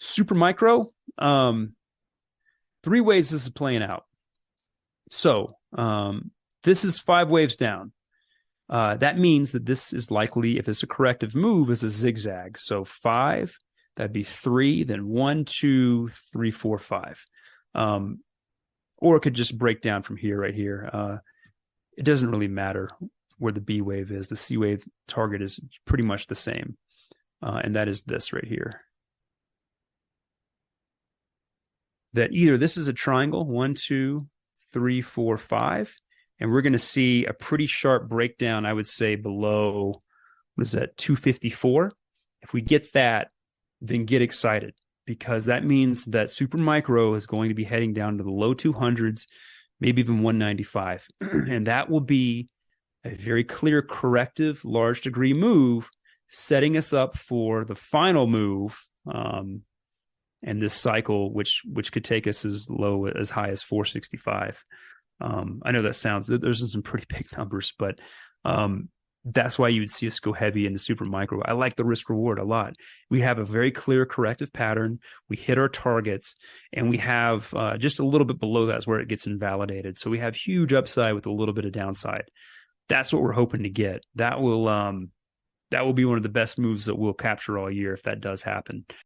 Super micro, three ways this is playing out. So this is 5 waves down. That means that this is likely, if it's a corrective move, is a zigzag. So 5, that'd be 3, then 1, 2, 3, 4, 5. Or it could just break down from here, right here. It doesn't really matter where the B wave is. The C wave target is pretty much the same. And that is this right here. That either this is a triangle, 1, 2, 3, 4, 5, and we're going to see a pretty sharp breakdown, I would say, below, what is that, 254. If we get that, then get excited, because that means that super micro is going to be heading down to the low 200s, maybe even 195. And that will be a very clear corrective large degree move, setting us up for the final move, and this cycle, which could take us as low as high as 465. I know that sounds, there's some pretty big numbers, but that's why you would see us go heavy into super micro. I like the risk reward a lot. We have a very clear corrective pattern. We hit our targets, and we have just a little bit below that's where it gets invalidated. So we have huge upside with a little bit of downside. That's what we're hoping to get. That will be one of the best moves that we'll capture all year if that does happen.